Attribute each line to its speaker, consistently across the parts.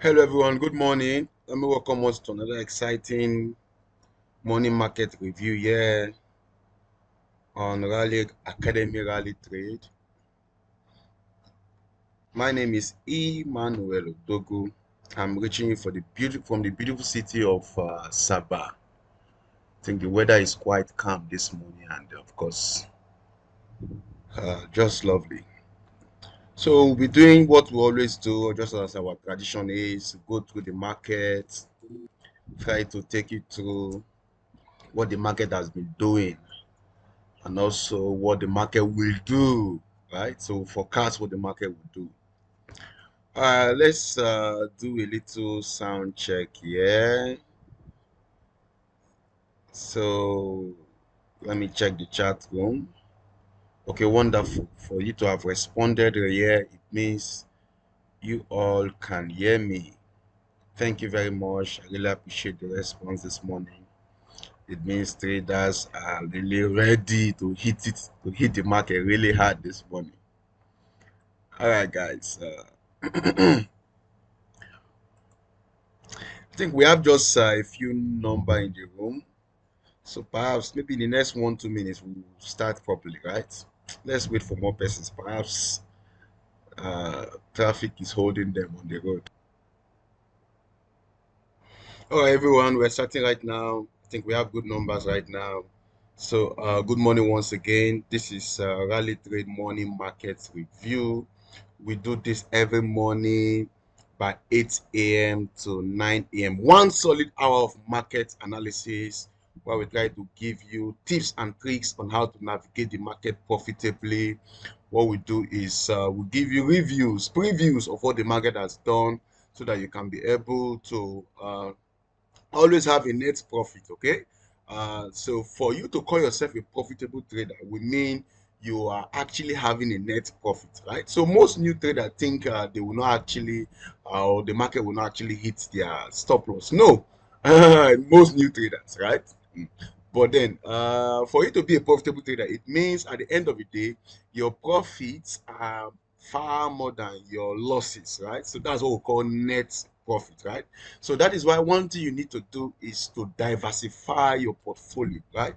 Speaker 1: Hello everyone, good morning. Let me welcome us to another exciting morning market review here on Rally Academy Rally Trade. My name is Emmanuel Odogu. I'm reaching you from the beautiful city of Sabah. I think the weather is quite calm this morning and of course just lovely. So we'll be doing what we always do, just as our tradition is, go through the market, try to take you through what the market has been doing and also what the market will do, right? So forecast what the market will do. Let's do a little sound check here. So let me check the chat room. Okay, wonderful. For you to have responded here, it means you all can hear me. Thank you very much. I really appreciate the response this morning. It means traders are really ready to hit the market really hard this morning. All right, guys. I think we have just a few number in the room, so perhaps maybe in the next 1-2 minutes we'll start properly, right? Let's wait for more persons. Perhaps traffic is holding them on the road. All right, everyone, we're starting right now. I think we have good numbers right now. So good morning once again. This is Rally Trade Morning Market Review. We do this every morning by 8 a.m. to 9 a.m. One solid hour of market analysis where we try to give you tips and tricks on how to navigate the market profitably. What we do is we give you previews of what the market has done so that you can be able to always have a net profit. Okay, so for you to call yourself a profitable trader, we mean you are actually having a net profit, right? So most new traders think they will not actually or the market will not actually hit their stop loss. No, most new traders, right? But then for you to be a profitable trader, it means at the end of the day your profits are far more than your losses, right? So that's what we call net profit, right? So that is why one thing you need to do is to diversify your portfolio, right?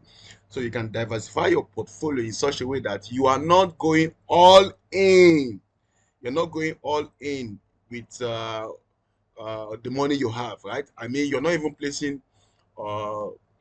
Speaker 1: So you can diversify your portfolio in such a way that you are not going all in. You're not going all in with the money you have, right? I mean, you're not even placing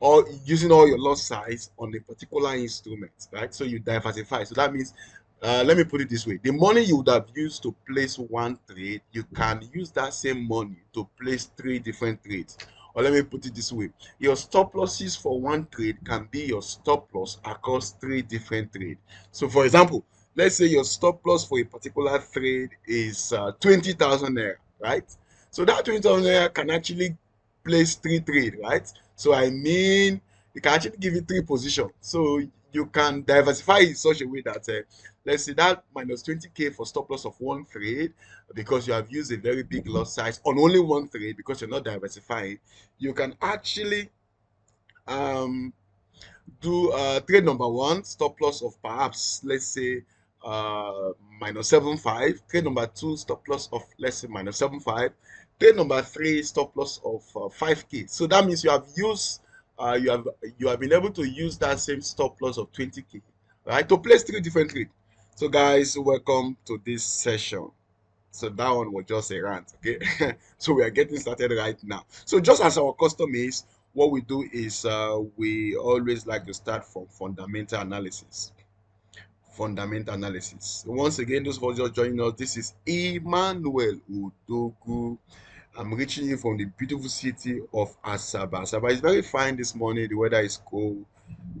Speaker 1: or using all your lot size on a particular instrument, right? So you diversify. So that means, let me put it this way: the money you would have used to place one trade, you can use that same money to place 3 different trades. Or let me put it this way: your stop losses for one trade can be your stop loss across 3 different trades. So, for example, let's say your stop loss for a particular trade is 20,000 naira, right? So that 20,000 naira can actually place 3 trades, right? So I mean, you can actually give it 3 positions. So you can diversify in such a way that, let's say that minus 20k for stop loss of one trade, because you have used a very big loss size on only one trade because you're not diversifying, you can actually um, do trade number 1, stop loss of perhaps, let's say, minus 75. Trade number 2, stop loss of, let's say, minus 75. Trade number 3, stop loss of 5k. So that means you have used you have been able to use that same stop loss of 20k, right, to place 3 different trades. So guys, welcome to this session. So that one was just a rant, okay? So we are getting started right now. So just as our custom is, what we do is we always like to start from fundamental analysis. Fundamental analysis. Once again, those who are just joining us, this is Emmanuel Udogu. I'm reaching you from the beautiful city of Asaba. Asaba is very fine this morning. The weather is cool.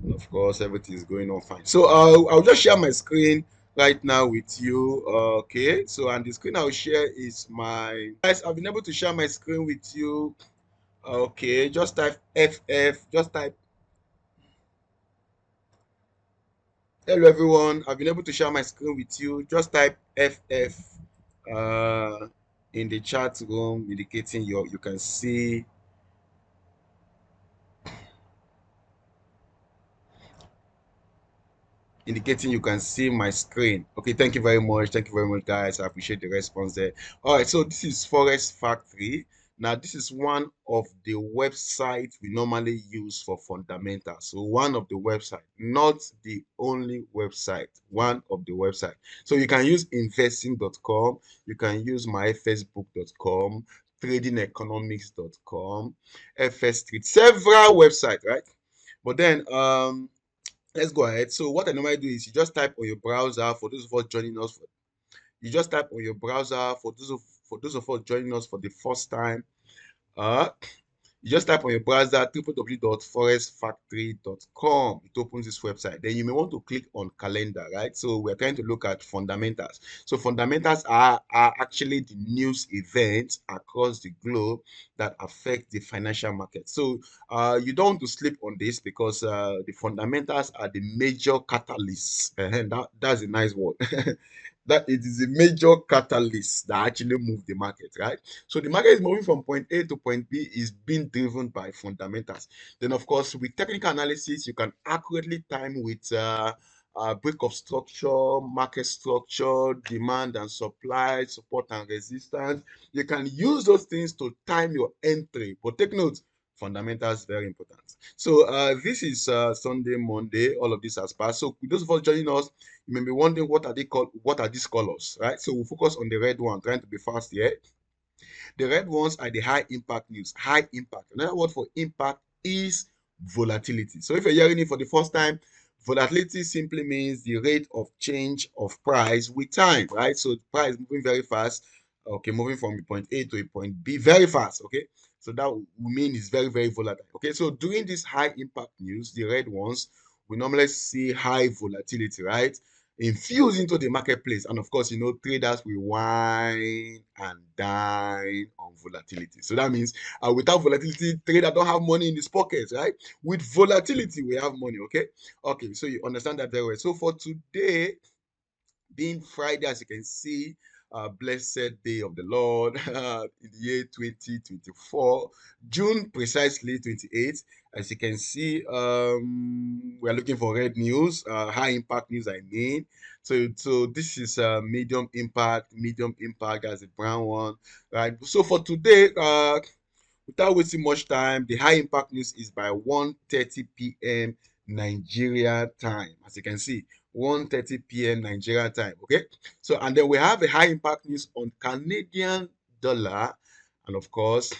Speaker 1: And of course, everything is going on fine. So I'll just share my screen right now with you. Okay, so and the screen I'll share is my guys. I've been able to share my screen with you. Okay, just type FF. Just type hello everyone. I've been able to share my screen with you. Just type FF in the chat room, indicating you can see. indicating you can see my screen. Okay, thank you very much. Thank you very much, guys. I appreciate the response there. All right, so this is Forex Factory. Now, this is one of the websites we normally use for fundamentals. So one of the website, not the only website, one of the website. So you can use investing.com, you can use myfacebook.com, tradingeconomics.com, FS Street, several websites, right? But then let's go ahead. So what I normally do is you just type on your browser. For those of us joining us, you just type on your browser. For those of us joining us for the first time, uh, you just type on your browser www.forestfactory.com. It opens this website. Then you may want to click on calendar, right? So we're trying to look at fundamentals. So fundamentals are actually the news events across the globe that affect the financial market. So you don't want to sleep on this because the fundamentals are the major catalysts. That's a nice word. That it is a major catalyst that actually move the market, right? So the market is moving from point A to point B is being driven by fundamentals. Then, of course, with technical analysis, you can accurately time with break of structure, market structure, demand and supply, support and resistance. You can use those things to time your entry. But take note, fundamentals very important. So this is Sunday, Monday. All of this has passed. So those of us joining us, you may be wondering what are they called? What are these colors, right? So we'll focus on the red one, trying to be fast here. The red ones are the high impact news. High impact. Another word for impact is volatility. So if you're hearing it for the first time, volatility simply means the rate of change of price with time, right? So the price moving very fast. Okay, moving from a point A to a point B very fast. Okay, so that will mean it's very, very volatile. Okay, so during this high impact news, the red ones, we normally see high volatility, right? Infuse into the marketplace. And of course, traders will wine and dine on volatility. So that means without volatility, trader don't have money in his pockets, right? With volatility, we have money, okay? Okay, so you understand that very well. So for today, being Friday, as you can see, blessed day of the Lord in the year 2024, June precisely 28th. As you can see, we're looking for red news, high impact news, I mean. So this is medium impact, as a brown one, right? So for today, without wasting much time, the high impact news is by 1:30 p.m. Nigeria time. As you can see, 1:30 p.m. Nigeria time. Okay. So, and then we have a high impact news on Canadian dollar, and of course,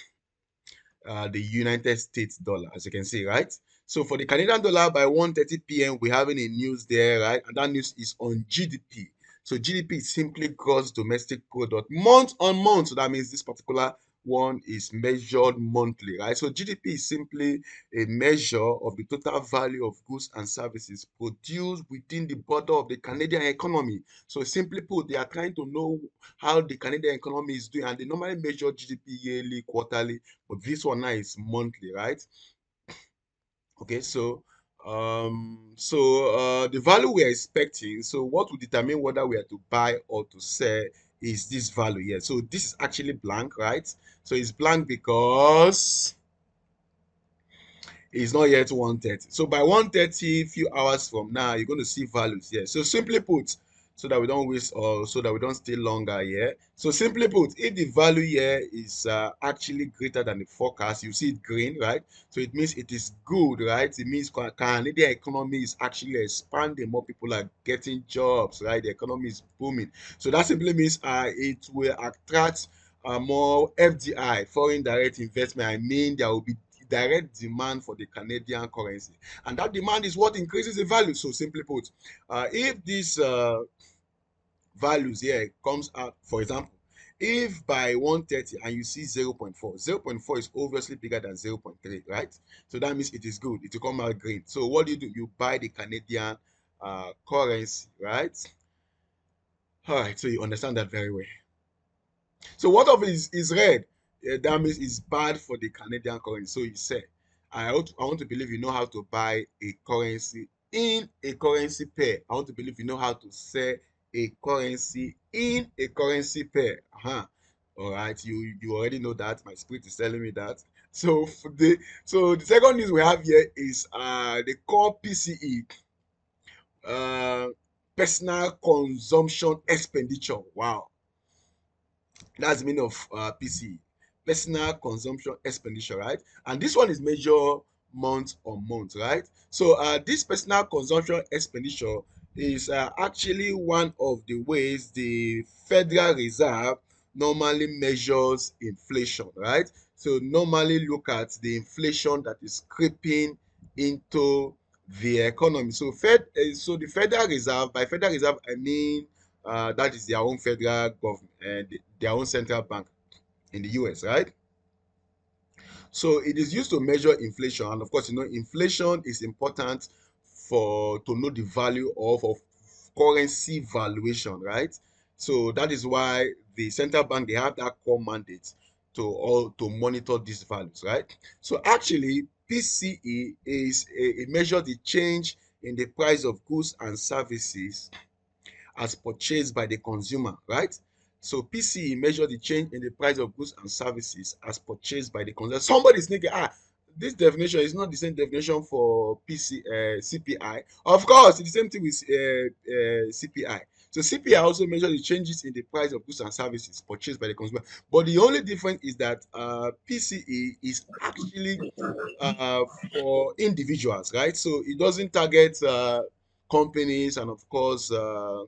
Speaker 1: the United States dollar, as you can see, right? So for the Canadian dollar by 1:30 p.m., we're having a news there, right? And that news is on GDP. So GDP is simply gross domestic product month on month. So that means this particular one is measured monthly, right? So GDP is simply a measure of the total value of goods and services produced within the border of the Canadian economy. So simply put, they are trying to know how the Canadian economy is doing, and they normally measure GDP yearly, quarterly, but this one now is monthly, right? Okay, so the value we are expecting, so what will determine whether we are to buy or to sell is this value here. So this is actually blank, right? So it's blank because it's not yet 1:30. So by 1:30, few hours from now, you're going to see values here. So simply put, so that we don't waste or so that we don't stay longer here. So simply put, if the value here is actually greater than the forecast, you see it green, right? So it means it is good, right? It means Canadian economy is actually expanding. More people are getting jobs, right? The economy is booming. So that simply means it will attract more FDI, foreign direct investment. I mean, there will be direct demand for the Canadian currency, and that demand is what increases the value. So simply put, if these values here comes out, for example, if by 1:30 and you see 0.4, 0.4 is obviously bigger than 0.3, right? So that means it is good, it will come out green. So what do? You buy the Canadian currency, right? All right, so you understand that very well. So what of is red? That means it's bad for the Canadian currency. So you say, I want to believe you know how to buy a currency in a currency pair. I want to believe you know how to sell a currency in a currency pair. All right, you already know that. My spirit is telling me that. So the second news we have here is the core PCE. personal consumption expenditure. Wow, that's the meaning of PCE, personal consumption expenditure, right? And this one is measured month on month, right? So this personal consumption expenditure is actually one of the ways the Federal Reserve normally measures inflation, right? So normally look at the inflation that is creeping into the economy. So so the Federal Reserve, by Federal Reserve I mean that is their own federal government and their own central bank in the US, right? So it is used to measure inflation, and of course, inflation is important for to know the value of currency valuation, right? So that is why the central bank they have that core mandate to monitor these values, right? So actually, PCE is it measures the change in the price of goods and services as purchased by the consumer, right? So PCE measure the change in the price of goods and services as purchased by the consumer. Somebody's thinking, this definition is not the same definition for CPI. Of course, it's the same thing with CPI. So CPI also measures the changes in the price of goods and services purchased by the consumer. But the only difference is that PCE is actually uh, for individuals, right? So it doesn't target companies and of course uh,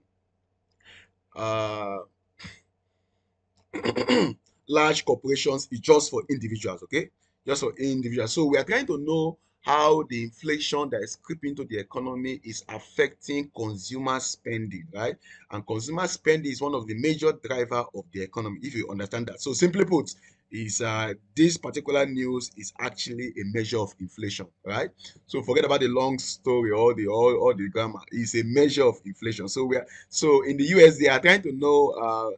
Speaker 1: large corporations is just for individuals, okay? Just for individuals. So we are trying to know how the inflation that is creeping into the economy is affecting consumer spending, right? And consumer spending is one of the major driver of the economy, if you understand that. So simply put, is this particular news is actually a measure of inflation, right? So forget about the long story or all the grammar. It's a measure of inflation. So in the US they are trying to know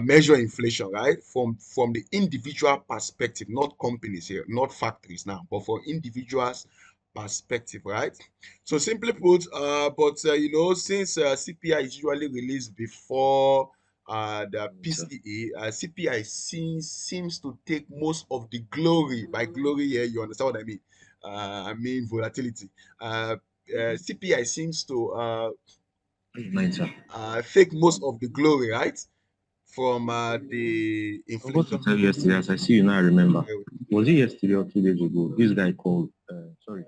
Speaker 1: measure inflation, right? From the individual perspective, not companies here, not factories now, but for individuals perspective, right? So simply put, since CPI is usually released before the PCE, CPI seems to take most of the glory. By glory here, you understand what I mean? I mean volatility. CPI seems to take most of the glory, right? From the
Speaker 2: I forgot to
Speaker 1: inflation.
Speaker 2: tell you yesterday, as I see you now, I remember. Was it yesterday or 2 days ago? This guy called, sorry,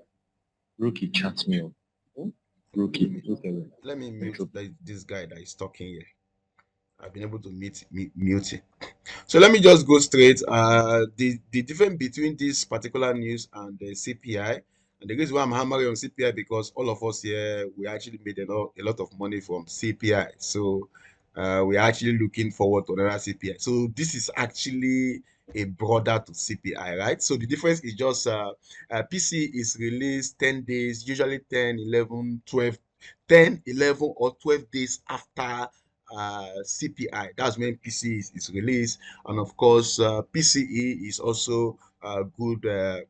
Speaker 2: Rookie chats me up. Hmm?
Speaker 1: Let
Speaker 2: Rookie,
Speaker 1: me
Speaker 2: okay,
Speaker 1: let me mute
Speaker 2: intro.
Speaker 1: this guy that is talking here. I've been able to mute it. So let me just go straight. The difference between this particular news and the CPI, and the reason why I'm hammering on CPI because all of us here we actually made a lot of money from CPI. So we're actually looking forward to another CPI. So this is actually a brother to CPI, right? So the difference is just PC is released 10 days, usually 10, 11, 12, 10, 11, or 12 days after CPI. That's when PCE is released, and of course, PCE is also a good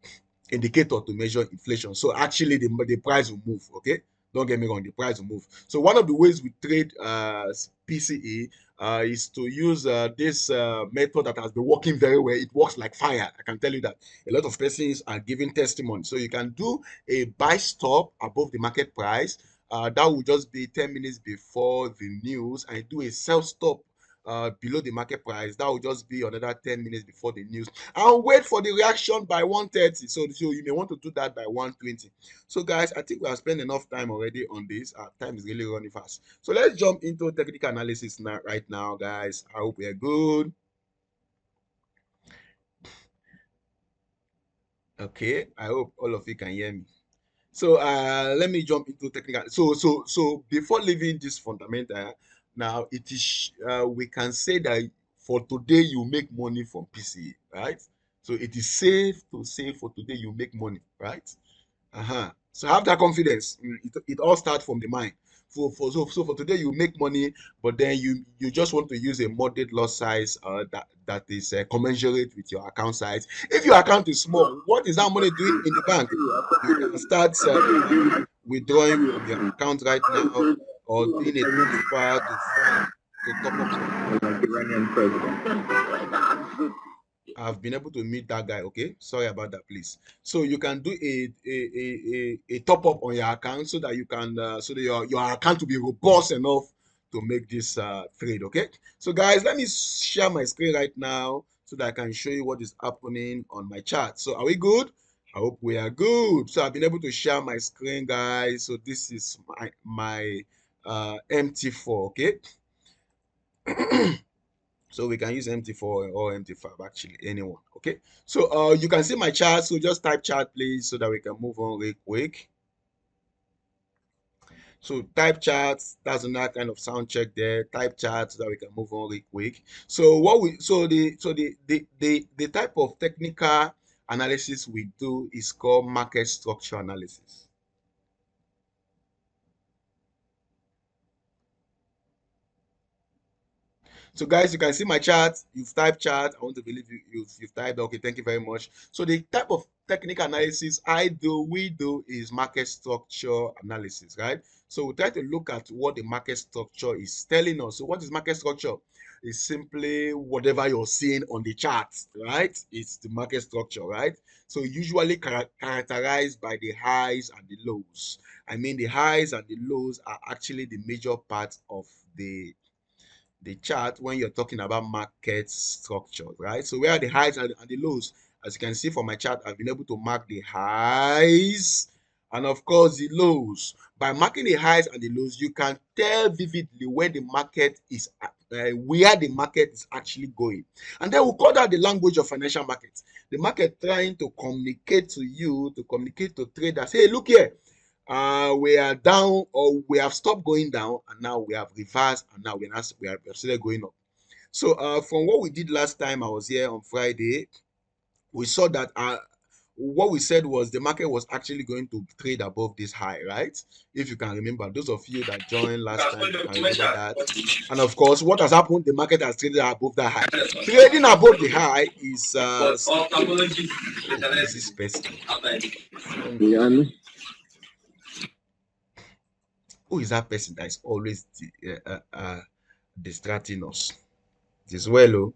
Speaker 1: indicator to measure inflation. So actually, the price will move. Okay, don't get me wrong, the price will move. So one of the ways we trade PCE is to use this method that has been working very well. It works like fire. I can tell you that a lot of persons are giving testimony. So you can do a buy stop above the market price. That will just be 10 minutes before the news, and do a sell stop below the market price. That will just be another 10 minutes before the news, and wait for the reaction by 1:30. So you may want to do that by 1:20. So guys, I think we have spent enough time already on this. Time is really running fast. So let's jump into technical analysis now, right now, guys. I hope we are good. Okay, I hope all of you can hear me. So let me jump into technical. So before leaving this fundamental, now it is we can say that for today you make money from PCA, right? So it is safe to say for today you make money, right? So have that confidence. It all starts from the mind. So for today you make money, but then you just want to use a moderate lot size that is commensurate with your account size. If your account is small, what is that money doing in the bank? You can start withdrawing from your account right now or doing a transfer to fund to top up some.
Speaker 2: Like Iranian president.
Speaker 1: I've been able to meet that guy. Okay, sorry about that, please. So you can do a top up on your account so that you can so that your account will be robust enough to make this trade. Okay, so guys, let me share my screen right now so that I can show you what is happening on my chart. So are we good? I hope we are good. So I've been able to share my screen, guys. So this is my MT4. Okay. So we can use MT4 or MT5, actually, anyone. Okay, so you can see my chart. So just type chart, please, so that we can move on real quick. So type charts, that's another kind of sound check there. Type charts so that we can move on real quick. So the type of technical analysis we do is called market structure analysis. So guys, you can see my chart. You've typed chart. I want to believe you've typed. Okay, thank you very much. So the type of technical analysis we do is market structure analysis, right? So we try to look at what the market structure is telling us. So what is market structure? It's simply whatever you're seeing on the chart, right? It's the market structure, right? So usually characterized by the highs and the lows. I mean, the highs and the lows are actually the major part of the chart when you're talking about market structure, right? So where are the highs and the lows? As you can see from my chart, I've been able to mark the highs and of course the lows. By marking the highs and the lows, you can tell vividly where the market is where the market is actually going. And then we'll call that the language of financial markets. The market trying to communicate to you, to communicate to traders, hey, look here, we are down, or we have stopped going down and now we have reversed and now we are still going up. So from what we did last time I was here on Friday, we saw that what we said was the market was actually going to trade above this high, right? If you can remember, those of you that joined last time, you can remember that. And of course, what has happened? The market has traded above that high. Trading above the high is is this person? Who is that person that is always distracting us? This well, oh.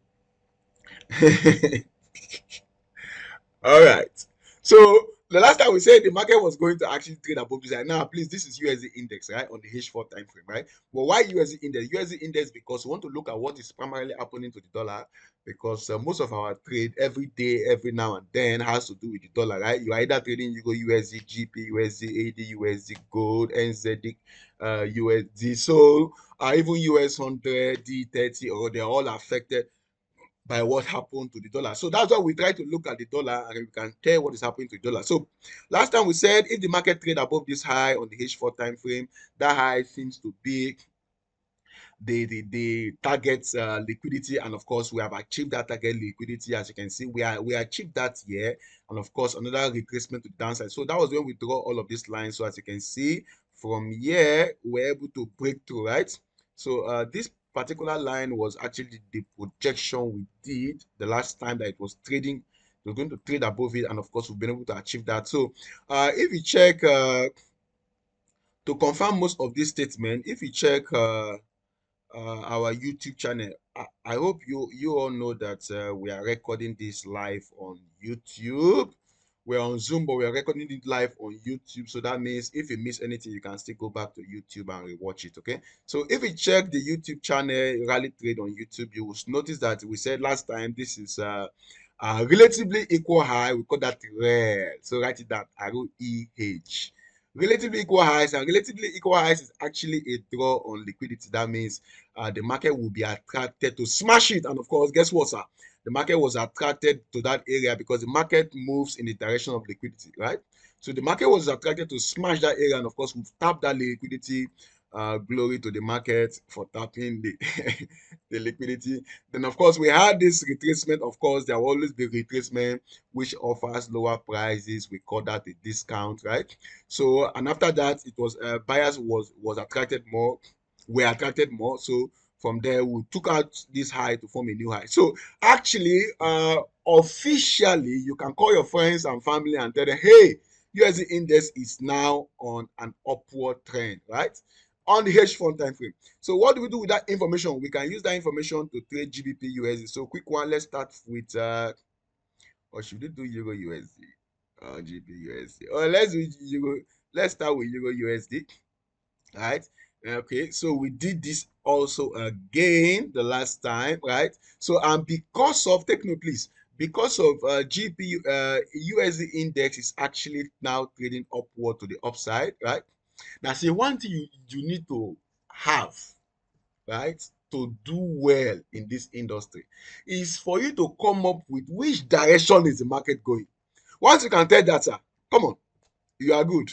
Speaker 1: All right. So the last time we said the market was going to actually trade above this. Now, please, this is USD index, right? On the H4 time frame, right? Well, why USD index? USD index because we want to look at what is primarily happening to the dollar, because most of our trade every day, every now and then has to do with the dollar, right? You are either trading you go USD, GP, USD, AD, USD, gold, NZD, USD. So even US 100, D30, or they're all affected by what happened to the dollar. So that's why we try to look at the dollar and we can tell what is happening to the dollar. So last time we said if the market trade above this high on the H4 time frame, that high seems to be the target liquidity, and of course we have achieved that target liquidity. As you can see, we achieved that here, and of course another retracement to the downside. So that was when we draw all of these lines. So as you can see from here, we're able to break through, right? So this particular line was actually the projection we did the last time that it was trading. We're going to trade above it, and of course we've been able to achieve that. So if you check to confirm most of these statements, if you check our YouTube channel. I hope you all know that we are recording this live on YouTube. We're on Zoom, but we're recording it live on YouTube. So that means if you miss anything, you can still go back to YouTube and rewatch it. Okay. So if you check the YouTube channel Rally Trade on YouTube, you will notice that we said last time this is relatively equal high. We call that REH. So write it down, REH. Relatively equal highs, and relatively equal highs is actually a draw on liquidity. That means the market will be attracted to smash it. And of course, guess what, sir? The market was attracted to that area because the market moves in the direction of liquidity, right? So the market was attracted to smash that area, and of course, we've tapped that liquidity. Glory to the market for tapping the, the liquidity. Then, of course, we had this retracement. Of course, there will always be retracement which offers lower prices. We call that a discount, right? So, and after that, it was buyers was attracted more, were attracted more. So from there, we took out this high to form a new high. So actually, officially, you can call your friends and family and tell them, hey, USD index is now on an upward trend, right? On the H4 time frame. So what do we do with that information? We can use that information to trade GBP USD. So quick one, let's start with or should we do Euro USD or GP USD? Or let's do Euro. Let's start with Euro USD. Right. Okay, so we did this also again the last time, right? So because of, take note please, because of GP USD index is actually now trading upward to the upside, right? Now see, one thing you need to have, right, to do well in this industry is for you to come up with which direction is the market going. Once you can tell that, sir, come on, you are good.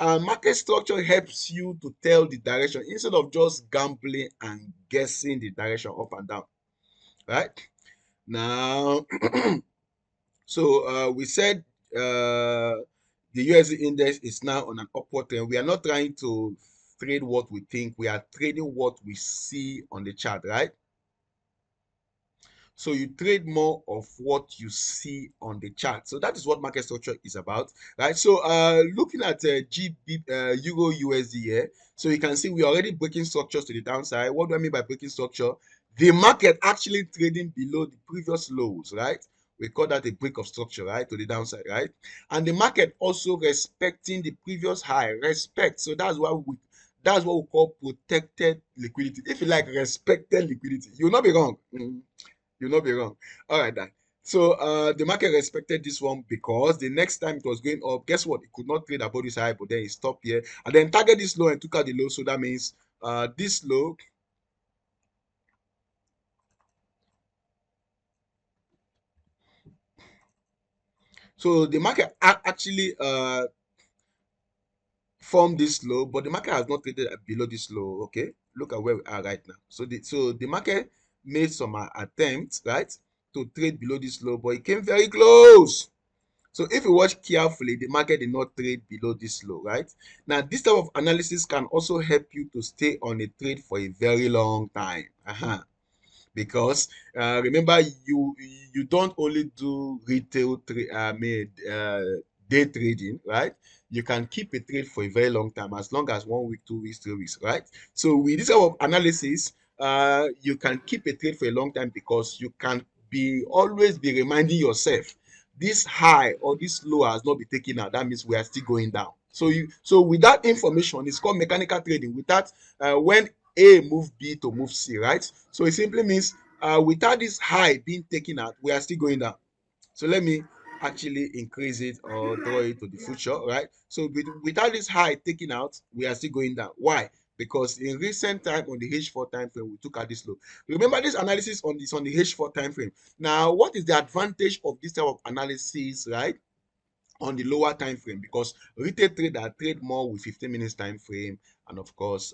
Speaker 1: Market structure helps you to tell the direction instead of just gambling and guessing the direction up and down, right? Now, so we said the USD index is now on an upward trend. We are not trying to trade what we think, we are trading what we see on the chart, right? So you trade more of what you see on the chart. So that is what market structure is about, right? So looking at Euro USD here, so you can see we're already breaking structures to the downside. What do I mean by breaking structure? The market actually trading below the previous lows, right? We call that a break of structure, right, to the downside, right? And the market also respecting the previous high, respect. So that's what we call protected liquidity. If you like respected liquidity, you'll not be wrong. You'll not be wrong. All right, then. So the market respected this one because the next time it was going up, guess what? It could not trade above this high, but then it stopped here and then target this low and took out the low. So that means this low. So the market actually formed this low, but the market has not traded below this low. Okay, look at where we are right now. So the market made some attempts, right, to trade below this low, but it came very close. So if you watch carefully, the market did not trade below this low, right? Now, this type of analysis can also help you to stay on a trade for a very long time. Because remember, you don't only do retail day trading, right? You can keep a trade for a very long time, as long as 1 week, 2 weeks, 3 weeks, right? So with this type of analysis, you can keep a trade for a long time because you can always be reminding yourself this high or this low has not been taken out. That means we are still going down. So with that information, it's called mechanical trading. With that, when A move B to move C, right? So it simply means without this high being taken out, we are still going down. So let me actually increase it or draw it to the future, right? So without this high taken out, we are still going down. Why? Because in recent time on the H4 time frame, we took out this low. Remember this analysis on the H4 time frame. Now, what is the advantage of this type of analysis, right? On the lower time frame, because retail trader trade more with 15 minutes time frame, and of course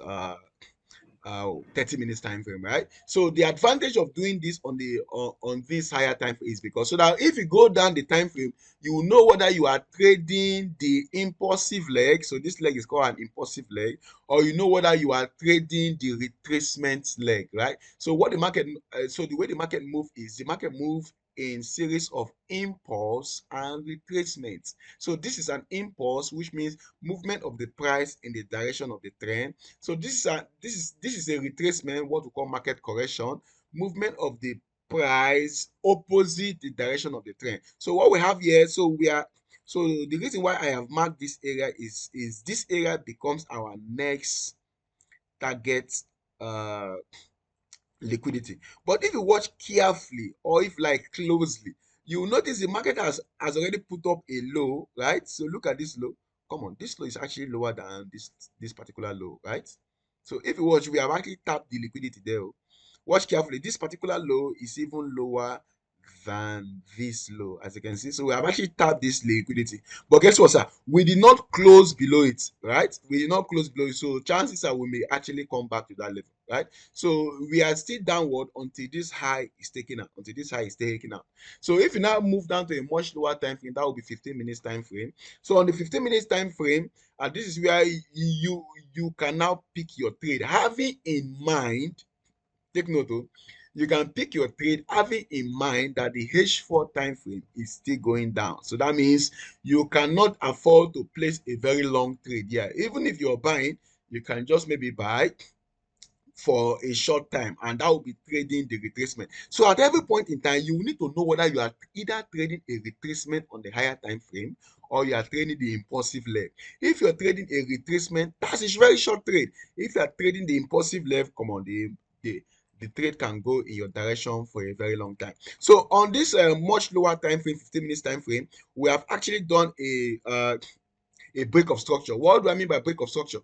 Speaker 1: 30 minutes time frame, right? So the advantage of doing this on this higher time frame is because so that if you go down the time frame, you will know whether you are trading the impulsive leg, so this leg is called an impulsive leg, or you know whether you are trading the retracement leg, right? So what the market so the way the market move is the market move in series of impulse and retracement. So this is an impulse, which means movement of the price in the direction of the trend. So this is a retracement, what we call market correction, movement of the price opposite the direction of the trend. So what we have here, so the reason why I have marked this area is this area becomes our next target uh liquidity. But if you watch carefully or if like closely, you will notice the market has already put up a low, right? So look at this low. Come on, this low is actually lower than this particular low, right? So if you watch, we have actually tapped the liquidity there. Watch carefully. This particular low is even lower than this low, as you can see. So we have actually tapped this liquidity. But guess what, sir? We did not close below it, right? We did not close below it. So chances are we may actually come back to that level, right? So we are still downward until this high is taken out, until this high is taken out. So if you now move down to a much lower time frame, that will be 15 minutes time frame. So on the 15 minutes time frame, this is where you can now pick your trade, having in mind, take note, you can pick your trade having in mind that the H4 time frame is still going down. So that means you cannot afford to place a very long trade here. Even if you're buying, you can just maybe buy for a short time, and that will be trading the retracement. So at every point in time, you need to know whether you are either trading a retracement on the higher time frame or you are trading the impulsive leg. If you're trading a retracement, that's a very short trade. If you are trading the impulsive leg, come on, the trade can go in your direction for a very long time. So on this much lower time frame, 15 minutes time frame, we have actually done a break of structure. What do I mean by break of structure?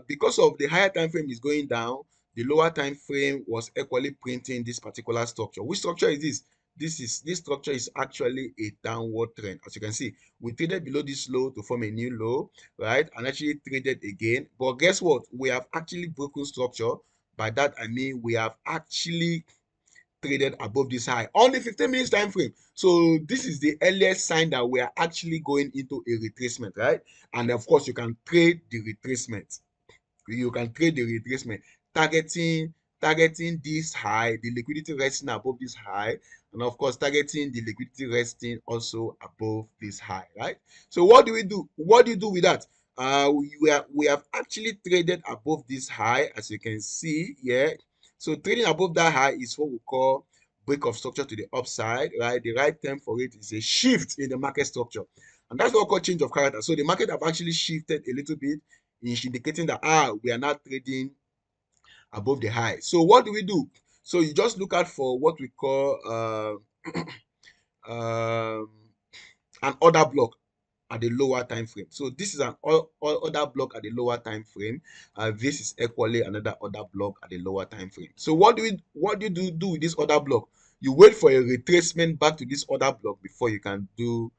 Speaker 1: Because of the higher time frame is going down, the lower time frame was equally printing this particular structure. Which structure is this? This structure is actually a downward trend. As you can see, we traded below this low to form a new low, right? And actually traded again. But guess what? We have actually broken structure. By that I mean we have actually traded above this high on the 15 minutes time frame. So this is the earliest sign that we are actually going into a retracement, right? And of course, you can trade the retracement. You can trade the retracement, targeting this high, the liquidity resting above this high, and of course targeting the liquidity resting also above this high, right? So what do we do? What do you do with that? We have actually traded above this high, as you can see here. So trading above that high is what we call break of structure to the upside, right? The right term for it is a shift in the market structure, and that's what we call change of character. So the market have actually shifted a little bit, indicating that we are not trading above the high. So what do we do? So you just look out for what we call um, an order block at the lower time frame. So this is an order block at the lower time frame. This is equally another order block at the lower time frame. So what do you do with this order block? You wait for a retracement back to this order block before you can do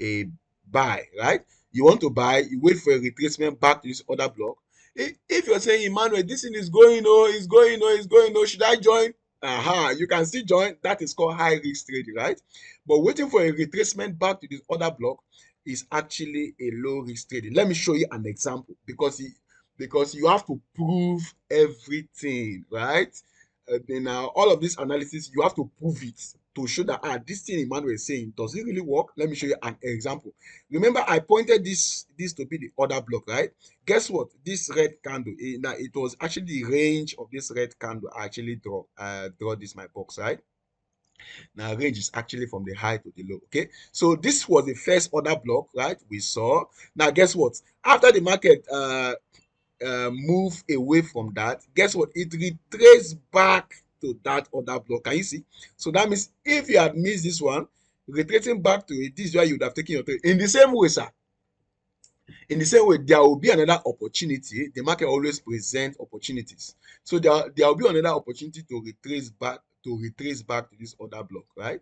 Speaker 1: a buy, right? You want to buy, you wait for a retracement back to this order block. If you're saying, Emmanuel, this thing is going, should I join? You can still join. That is called high risk trading, right? But waiting for a retracement back to this order block is actually a low risk trading. Let me show you an example, because you have to prove everything, right? Then all of this analysis, you have to prove it to show that this thing Emmanuel is saying, does it really work? Let me show you an example. Remember, I pointed this to be the order block, right? Guess what? This red candle, now it was actually the range of this red candle. I actually draw this my box, right? Now range is actually from the high to the low. Okay, so this was the first order block, right? We saw. Now guess what? After the market move away from that, guess what? It retraced back to that order block. Can you see? So that means if you had missed this one, retracing back to it, this is where you would have taken your trade. In the same way, sir. In the same way, there will be another opportunity. The market always presents opportunities. So there will be another opportunity to retrace back to this order block, right?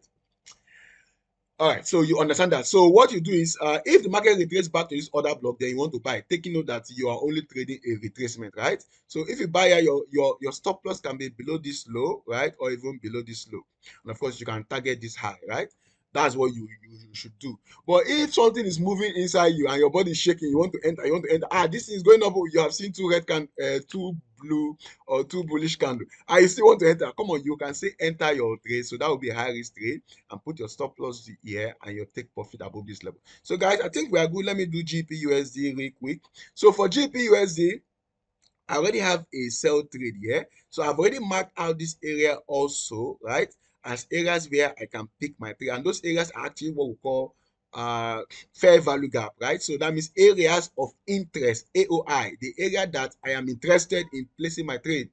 Speaker 1: All right, so you understand that. So what you do is, if the market retraces back to this order block, then you want to buy, taking note that you are only trading a retracement, right? So if you buy, your stop loss can be below this low, right, or even below this low, and of course you can target this high, right? That's what you should do. But if something is moving inside you and your body is shaking, you want to enter. This thing is going up. You have seen two blue or two bullish candle. I still want to enter. Come on, you can say enter your trade. So that will be a high risk trade, and put your stop loss here, and you'll take profit above this level. So guys, I think we are good. Let me do GPUSD real quick. So for GPUSD, I already have a sell trade here. So I've already marked out this area also, right, as areas where I can pick my trade. And those areas are actually what we call fair value gap, right? So that means areas of interest, AOI, the area that I am interested in placing my trade.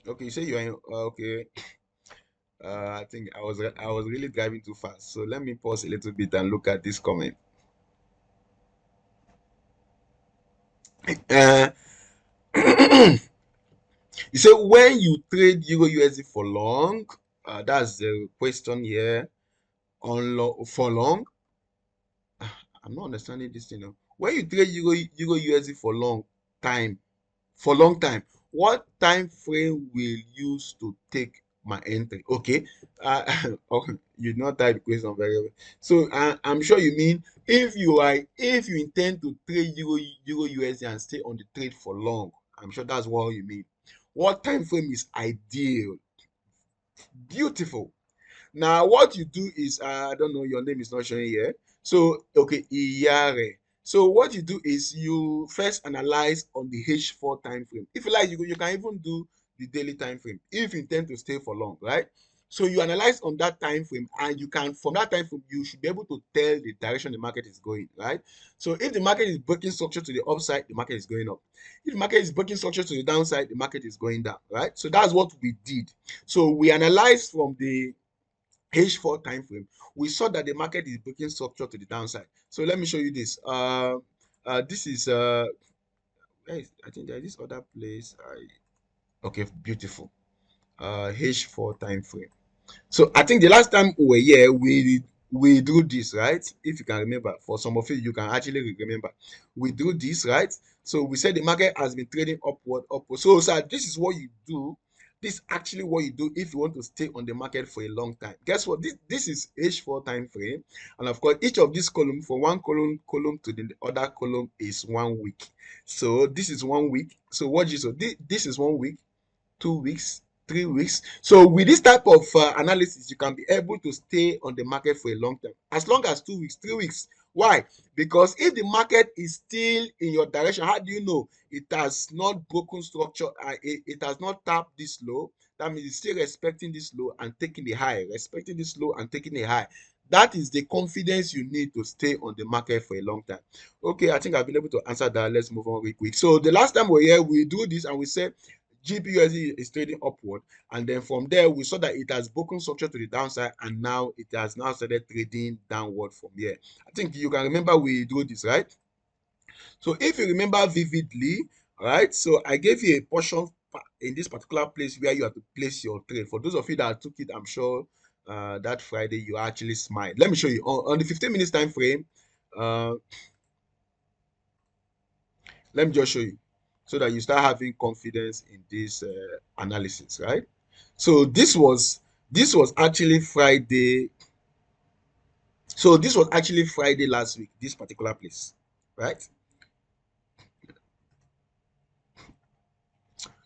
Speaker 1: Okay, you say you are in, okay. I think I was really driving too fast. So let me pause a little bit and look at this comment. Uh, you say when you trade Euro USD for long, that's the question here. For long, I'm not understanding this thing now. When you trade Euro USD for long time, what time frame will you use to take my entry? Okay, okay, you not type the question very well. So I'm sure you mean if you intend to trade Euro USD and stay on the trade for long. I'm sure that's what you mean. What time frame is ideal? Beautiful. Now what you do is, I don't know, your name is not showing here. So okay, Iyare. So what you do is you first analyze on the H4 time frame. If you like, you can even do the daily time frame if you intend to stay for long, right? So you analyze on that time frame, and you can, from that time frame, you should be able to tell the direction the market is going, right? So if the market is breaking structure to the upside, the market is going up. If the market is breaking structure to the downside, the market is going down, right? So that's what we did. So we analyzed from the H4 time frame. We saw that the market is breaking structure to the downside. So let me show you this. This is I think there is this other place. Okay, beautiful. H4 time frame. So I think the last time we were here, we do this, right? If you can remember, for some of you can actually remember, we do this, right? So we said the market has been trading upward, upward. So, sir, this is what you do. This is actually what you do if you want to stay on the market for a long time. Guess what? This is H4 time frame, and of course, each of these columns, from one column to the other column, is 1 week. So this is 1 week. So what you so this is 1 week, 2 weeks, 3 weeks. So with this type of analysis, you can be able to stay on the market for a long time, as long as 2 weeks, 3 weeks. Why? Because if the market is still in your direction, how do you know it has not broken structure? It has not tapped this low. That means it's still respecting this low and taking the high, respecting this low and taking the high. That is the confidence you need to stay on the market for a long time. Okay, I think I've been able to answer that. Let's move on real quick. So the last time we were here, we do this and we said GBUSD is trading upward, and then from there we saw that it has broken structure to the downside, and now it has now started trading downward from here. I think you can remember we do this, right? So if you remember vividly, right? So I gave you a portion in this particular place where you have to place your trade. For those of you that took it, I'm sure that Friday you actually smiled. Let me show you on the 15 minutes time frame. Uh, let me just show you so that you start having confidence in this analysis, right? So this was actually Friday. So this was actually Friday last week, this particular place, right?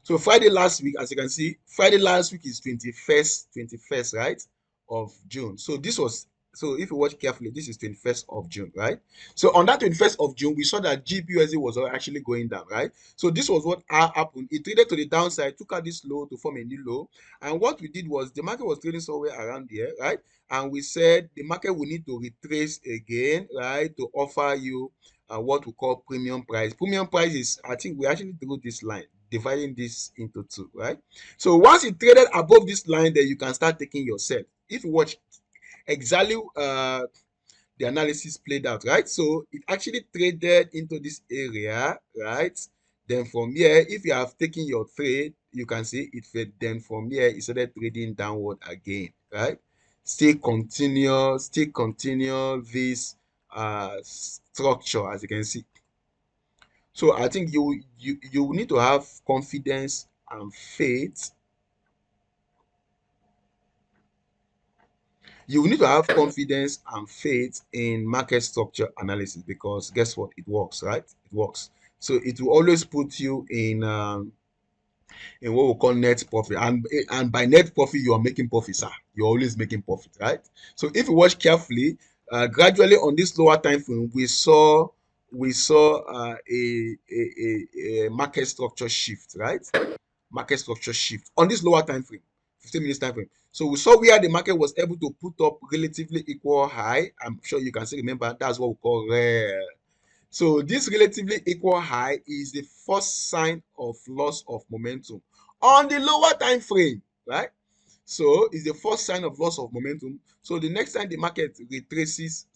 Speaker 1: So Friday last week, as you can see, Friday last week is 21st, right, of June. So this was, so if you watch carefully, this is 21st of June, right? So on that 21st of June, we saw that GBUSD was actually going down, right? So this was what happened. It traded to the downside, took out this low to form a new low. And what we did was the market was trading somewhere around here, right? And we said the market will need to retrace again, right, to offer you what we call premium price. Premium price is, I think we actually drew this line, dividing this into two, right? So once it traded above this line, then you can start taking your sell. If you watch exactly the analysis played out, right? So it actually traded into this area, right? Then from here, if you have taken your trade, you can see it fed. Then from here, it started trading downward again, right? Still continue this structure, as you can see. So I think you need to have confidence and faith. You need to have confidence and faith in market structure analysis, because guess what? It works, right? It works. So it will always put you in what we call net profit, and by net profit you are making profit, sir. You're always making profit, right? So if you watch carefully, gradually on this lower time frame, we saw a market structure shift, right? Market structure shift on this lower time frame, 15 minutes time frame. So we saw where the market was able to put up relatively equal high. I'm sure you can still remember that's what we call rare. So this relatively equal high is the first sign of loss of momentum on the lower time frame, right? So it's the first sign of loss of momentum. So the next time the market retraces,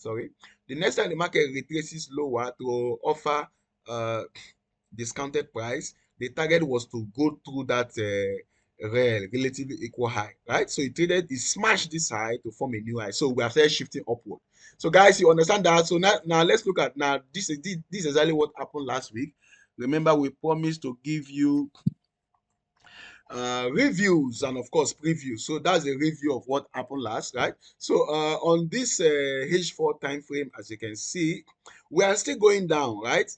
Speaker 1: lower to offer discounted price, the target was to go through that relatively equal high, right? So it smashed this high to form a new high. So we are started shifting upward. So guys, you understand that? So now let's look at now. This is exactly what happened last week. Remember, we promised to give you reviews and of course previews. So that's a review of what happened last, right? So on this H4 time frame, as you can see, we are still going down, right?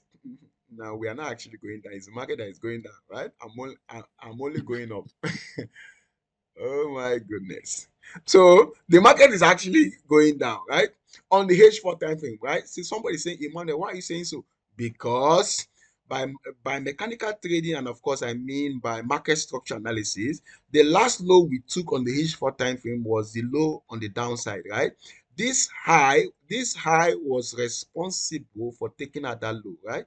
Speaker 1: Now we are not actually going down. It's the market that is going down, right? I'm only going up. Oh my goodness. So the market is actually going down, right? On the H4 time frame, right? See, somebody saying, Emmanuel, why are you saying so? Because by by mechanical trading, and of course I mean by market structure analysis, the last low we took on the H4 time frame was the low on the downside, right? This high was responsible for taking out that low, right?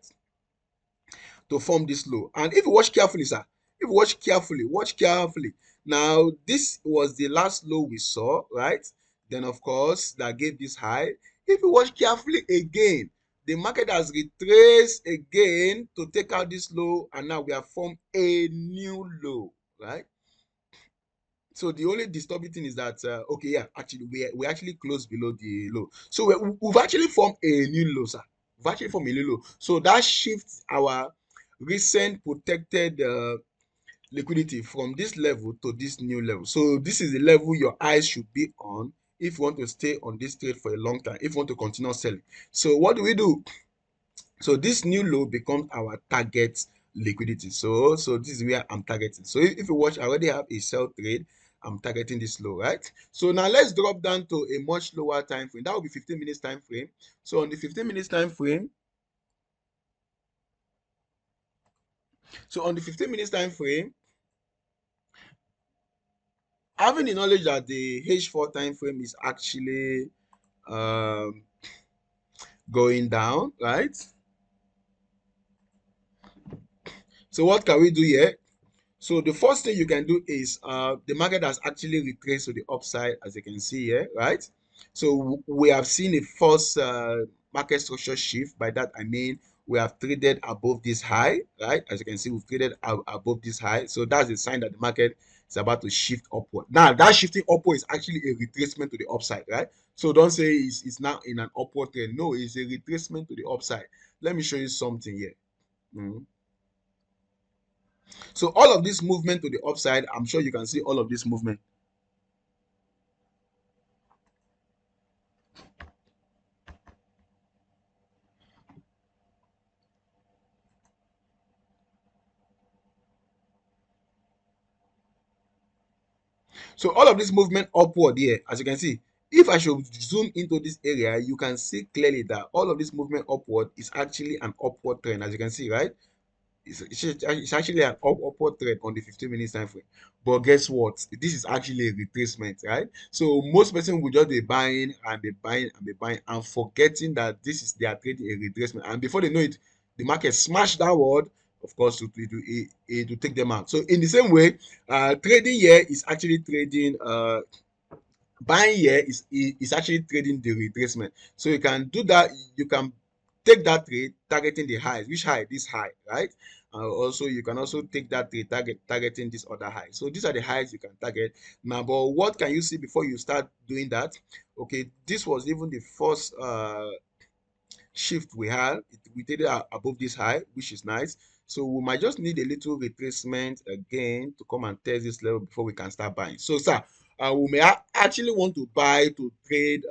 Speaker 1: To form this low. And if you watch carefully, sir, if you watch carefully. Now, this was the last low we saw, right? Then, of course, that gave this high. If you watch carefully again, the market has retraced again to take out this low, and now we have formed a new low, right? So the only disturbing thing is that okay, yeah, actually we actually closed below the low. So we've actually formed a new low, sir. We've actually formed a new low. So that shifts our recent protected liquidity from this level to this new level. So this is the level your eyes should be on if you want to stay on this trade for a long time, if you want to continue selling. So what do we do? So this new low becomes our target liquidity. So this is where I'm targeting. So if you watch, I already have a sell trade. I'm targeting this low, right? So now let's drop down to a much lower time frame. That will be 15 minutes time frame. So on the 15 minutes time frame, having the knowledge that the H4 time frame is actually um, going down, right? So what can we do here? So the first thing you can do is the market has actually retraced to the upside, as you can see here, right? So we have seen a false market structure shift. By that I mean we have traded above this high, right? As you can see, we've traded above this high. So that's a sign that the market is about to shift upward. Now that shifting upward is actually a retracement to the upside, right? So don't say it's now in an upward trend. No, it's a retracement to the upside. Let me show you something here. Mhm. So all of this movement to the upside, I'm sure you can see all of this movement. So all of this movement upward here, as you can see, if I should zoom into this area, you can see clearly that all of this movement upward is actually an upward trend, as you can see, right? It's actually an upward trend on the 15 minutes time frame. But guess what? This is actually a retracement, right? So most person will just be buying and be buying and be buying and forgetting that this is they are trading a retracement. And before they know it, the market smash downward. Of course, it will take them out. So in the same way, trading here is actually trading buying here is actually trading the retracement. So you can do that. You can take that trade targeting the highs. Which high? This high, right? Also, you can also take that trade targeting this other high. So these are the highs you can target. Now, but what can you see before you start doing that? Okay, this was even the first shift we had. We did it above this high, which is nice. So we might just need a little retracement again to come and test this level before we can start buying. So, sir, we may actually want to buy to trade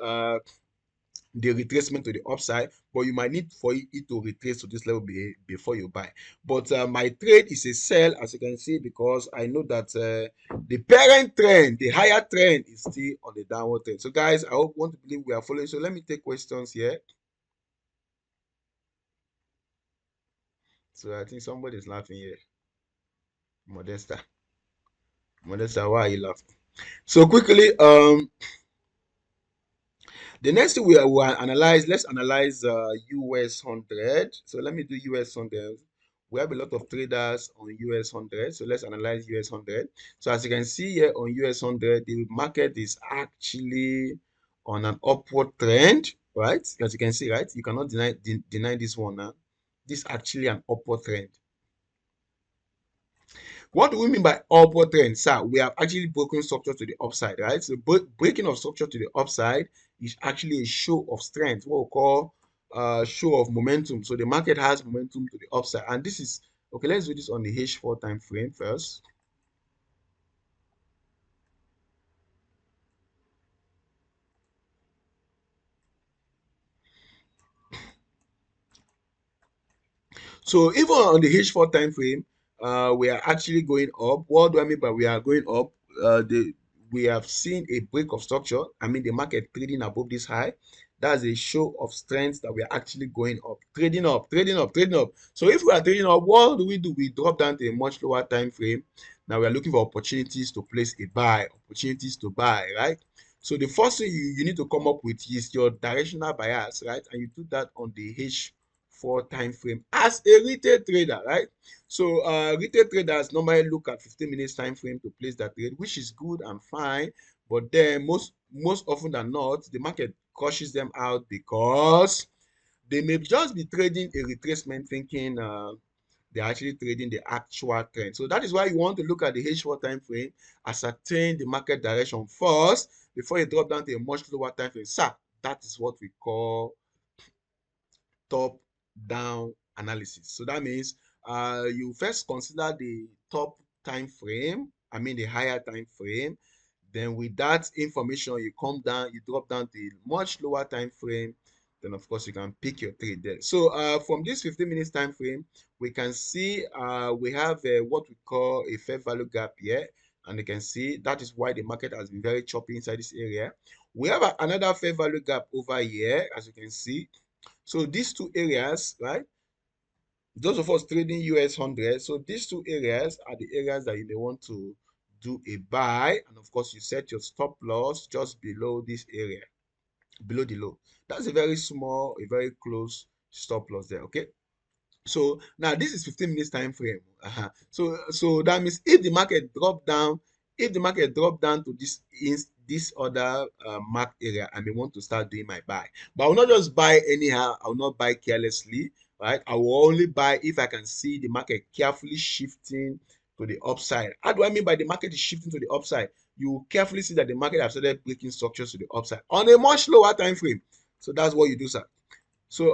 Speaker 1: the retracement to the upside, but you might need for it to retrace to this level before you buy. But my trade is a sell, as you can see, because I know that the parent trend, the higher trend, is still on the downward trend. So, guys, I want to believe we are following. So let me take questions here. So I think somebody is laughing here. Modesta. Modesta, why are you laughing? So quickly, the next thing we will analyze, let's analyze US 100. So let me do US 100. We have a lot of traders on US 100. So let's analyze US 100. So as you can see here on US 100, the market is actually on an upward trend, right? As you can see, right? You cannot deny this one now. This is actually an upward trend. What do we mean by upward trend? Sir, we have actually broken structure to the upside, right? So breaking of structure to the upside is actually a show of strength, what we call show of momentum. So the market has momentum to the upside. And this is, okay, let's do this on the H4 time frame first. So even on the H4 time frame, we are actually going up. What do I mean by we are going up? we have seen a break of structure. I mean, the market trading above this high. That's a show of strength that we are actually going up, trading up, trading up, trading up. So if we are trading up, what do? We drop down to a much lower time frame. Now we are looking for opportunities to place a buy, opportunities to buy, right? So the first thing you need to come up with is your directional bias, right? And you do that on the H4 time frame as a retail trader, right? So retail traders normally look at 15 minutes time frame to place that trade, which is good and fine. But then most often than not, the market crushes them out because they may just be trading a retracement, thinking they're actually trading the actual trend. So that is why you want to look at the H4 time frame, ascertain the market direction first before you drop down to a much lower time frame. Sir, that is what we call top down analysis. So that means you first consider the top time frame, I mean the higher time frame. Then with that information, you come down, you drop down to a much lower time frame. Then of course you can pick your trade there. So from this 15 minutes time frame, we can see we have what we call a fair value gap here. And you can see that is why the market has been very choppy inside this area. We have another fair value gap over here, as you can see. So these two areas, right? Those of us trading US 100, so these two areas are the areas that you may want to do a buy. And of course, you set your stop loss just below this area, below the low. That's a very small, a very close stop loss there, okay? So now this is 15 minutes time frame. So that means if the market drop down, if the market drop down to this other mark area, I may want to start doing my buy. But I will not just buy anyhow. I will not buy carelessly, right? I will only buy if I can see the market carefully shifting to the upside. How do I mean by the market is shifting to the upside? You will carefully see that the market has started breaking structures to the upside on a much lower time frame. So that's what you do, sir. So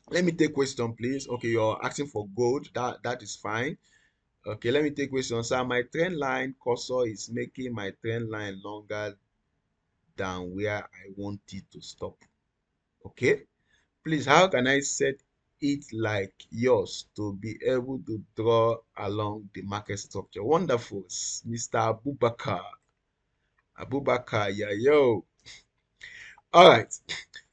Speaker 1: let me take question, please. Okay, you're asking for gold. That is fine. Okay, let me take question. Sir, my trend line cursor is making my trend line longer than where I want it to stop. Okay, please, how can I set it like yours to be able to draw along the market structure? Wonderful, Mr. Abubakar. Abubakar, yeah, yo. All right.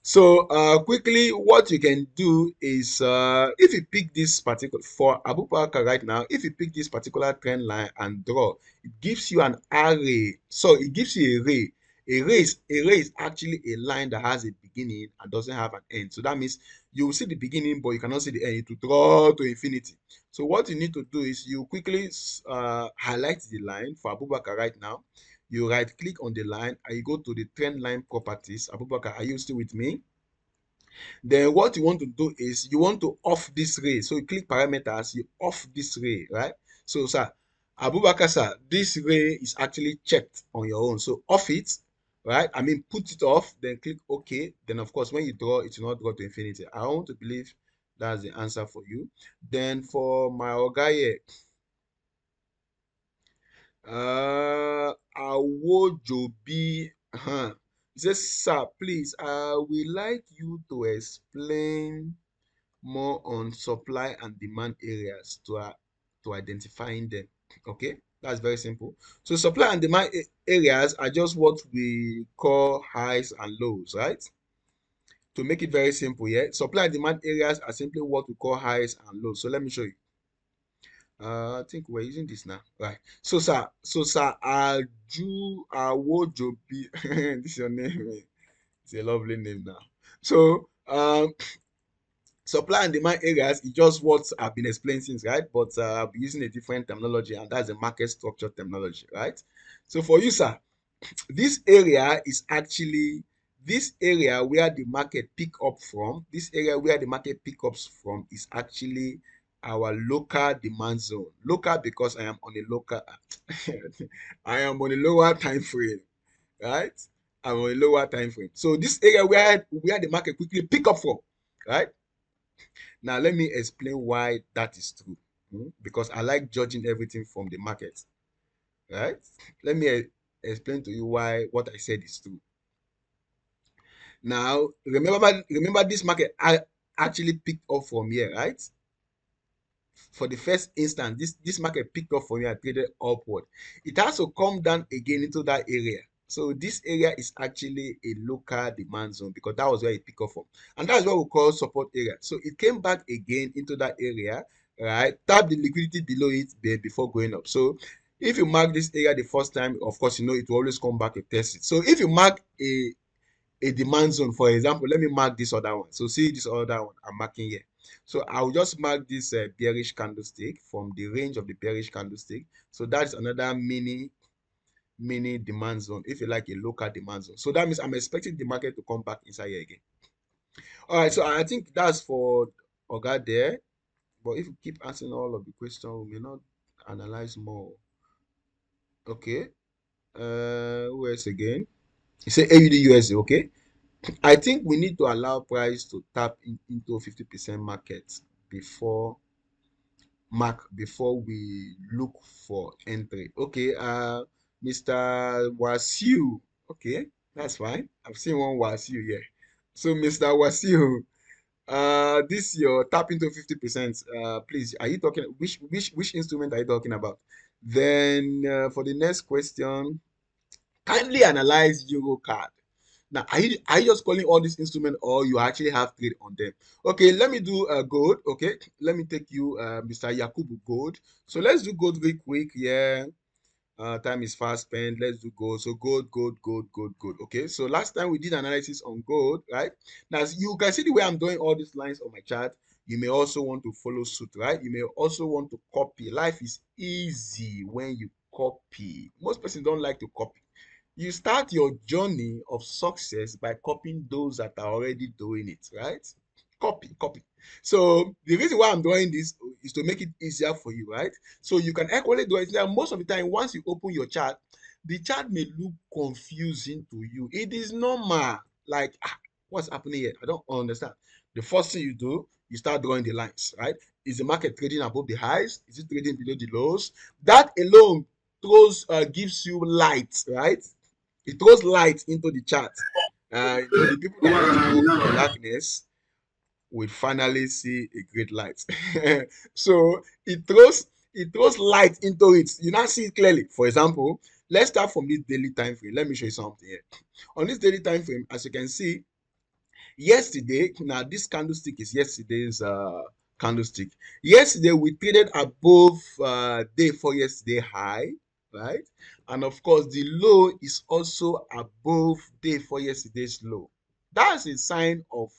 Speaker 1: So quickly, what you can do is if you pick this particular for Abubakar right now, if you pick this particular trend line and draw, it gives you an array. So it gives you a ray. A ray is actually a line that has a beginning and doesn't have an end. So that means you will see the beginning, but you cannot see the end. It will draw to infinity. So what you need to do is you quickly highlight the line for Abubakar right now. You right click on the line and you go to the trend line properties. Abubakar, are you still with me? Then what you want to do is you want to off this ray. So you click parameters, you off this ray, right? So sir, Abubakar sir, this ray is actually checked on your own. So off it, right? I mean put it off, then click OK. Then of course when you draw, it will not draw to infinity. I want to believe that's the answer for you. Then for my Ogaye, Awojobi. He says, sir, please, I would like you to explain more on supply and demand areas to identifying them. Okay, that's very simple. So supply and demand areas are just what we call highs and lows, right? To make it very simple, yeah. Supply and demand areas are simply what we call highs and lows. So let me show you. I think we're using this now, right? So sir, Awojobi, this is your name. It's a lovely name now. So supply and demand areas is just what I've been explaining since, right? But I'll be using a different terminology, and that's a market structure terminology, right? So for you, sir, this area is actually this area where the market pick up from. This area where the market pick ups from is actually our local demand zone. Local because I am on a local, I am on a lower time frame, right? I'm on a lower time frame. So this area where the market quickly pick up from, right? Now, let me explain why that is true. Because I like judging everything from the market, right? Let me explain to you why what I said is true. Now, remember this market I actually picked up from here, right? for the first instance, this market picked up for me and traded upward. It has to come down again into that area. So this area is actually a local demand zone because that was where it picked up from. And that's what we call support area. So it came back again into that area, right? Tap the liquidity below it before going up. So if you mark this area the first time, of course, you know it will always come back and test it. So if you mark a demand zone, for example, let me mark this other one. So see this other one I'm marking here. So I'll just mark this bearish candlestick from the range of the bearish candlestick. So that's another mini demand zone, if you like, a local demand zone. So that means I'm expecting the market to come back inside here again. All right, so I think that's for Oga there. But if you keep answering all of the questions, we may not analyze more. Okay. Who else again? You say AUD USD, okay? I think we need to allow price to tap into 50% market before before we look for entry. Okay, Mr. Wasiu. Okay, that's fine. I've seen one Wasiu here. So Mr. Wasiu, this your tap into 50%. Please, are you talking which instrument are you talking about? Then for the next question, kindly analyze Euro card. Now, are you just calling all these instruments or you actually have trade on them? Okay, let me do gold. Okay, let me take you Mr. Yakubu gold. So let's do gold very quick. Yeah, time is fast spent. Let's do gold. So gold, gold, gold, gold, gold. Okay, so last time we did analysis on gold, right? Now you can see the way I'm doing all these lines on my chart. You may also want to follow suit, right? You may also want to copy. Life is easy when you copy. Most persons don't like to copy. You start your journey of success by copying those that are already doing it, right? Copy, copy. So the reason why I'm doing this is to make it easier for you, right? So you can equally do it. Now, most of the time, once you open your chart, the chart may look confusing to you. It is normal. Like, what's happening here? I don't understand. The first thing you do, you start drawing the lines, right? Is the market trading above the highs? Is it trading below the lows? That alone gives you light, right? It throws light into the chart. The people that used to go in the darkness will finally see a great light. So it throws light into it. You now see it clearly. For example, let's start from this daily time frame. Let me show you something here. On this daily time frame, as you can see, yesterday, now this candlestick is yesterday's candlestick. Yesterday we traded above day for yesterday high, right? And of course the low is also above day for yesterday's low. That's a sign of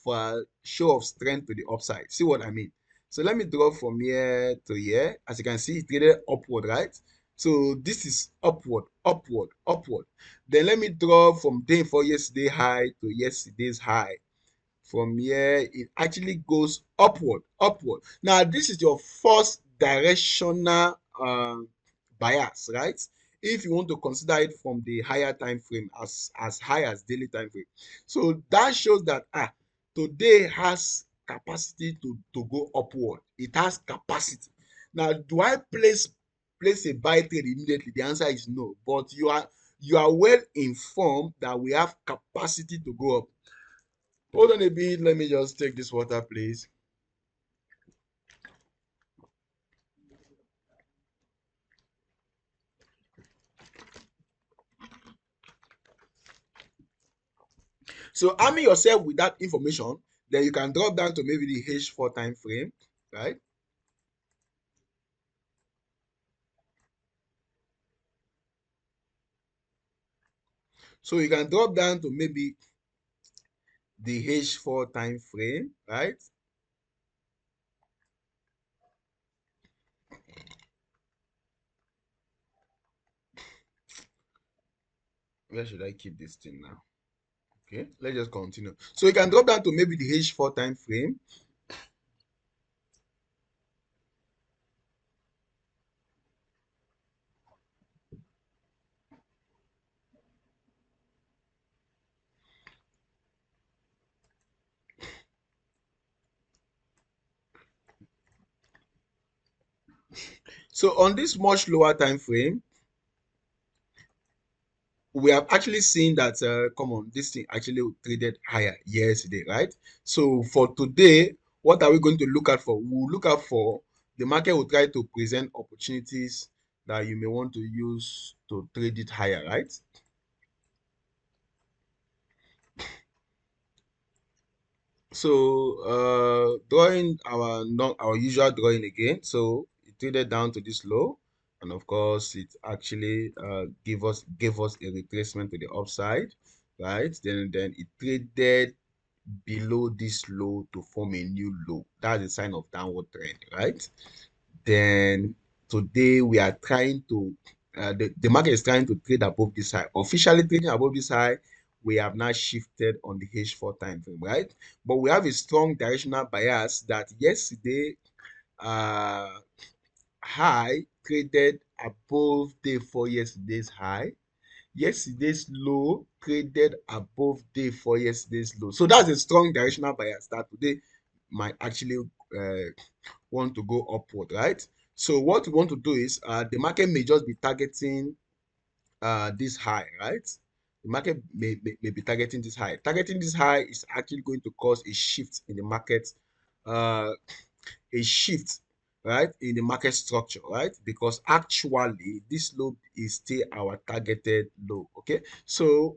Speaker 1: show of strength to the upside. See what I mean? So let me draw from here to here. As you can see, it traded upward, right? So this is upward, upward, upward. Then let me draw from day for yesterday high to yesterday's high. From here it actually goes upward, upward. Now this is your first directional bias, right? If you want to consider it from the higher time frame, as high as daily time frame. So that shows that today has capacity to go upward. It has capacity. Now, do I place a buy trade immediately? The answer is no, but you are well informed that we have capacity to go up. Hold on a bit. Let me just take this water, please. So arming yourself with that information, then you can drop down to maybe the H4 time frame, right? So you can drop down to maybe the H4 time frame, right? Where should I keep this thing now? Okay, let's just continue. So you can drop down to maybe the H4 time frame. So on this much lower time frame, we have actually seen that come on, this thing actually traded higher yesterday, right? So for today, what are we going to look at for? We'll look out for the market will try to present opportunities that you may want to use to trade it higher, right? So drawing our usual drawing again. So it traded down to this low, and of course it actually gave us a retracement to the upside, right? Then it traded below this low to form a new low. That's a sign of downward trend, right? Then today we are trying to the market is trying to trade above this high. Officially trading above this high, we have now shifted on the H4 time frame, right? But we have a strong directional bias that yesterday uh high traded above day 4 yesterday's high. Yesterday's low traded above day 4 yesterday's low. So that's a strong directional bias that today might actually want to go upward, right? So what we want to do is the market may just be targeting this high, right? The market may be targeting this high. Targeting this high is actually going to cause a shift in the market, uh, a shift, right, in the market structure, right? Because actually this low is still our targeted low. Okay, so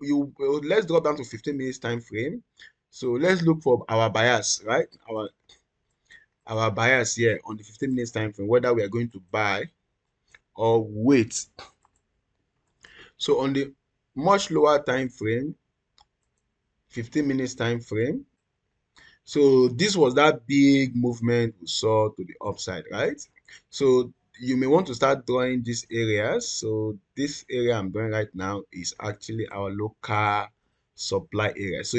Speaker 1: let's drop down to 15 minutes time frame. So let's look for our bias, right? Our bias here on the 15 minutes time frame, whether we are going to buy or wait. So on the much lower time frame, 15 minutes time frame, so this was that big movement we saw to the upside, right? So you may want to start drawing these areas. So this area I'm drawing right now is actually our local supply area. So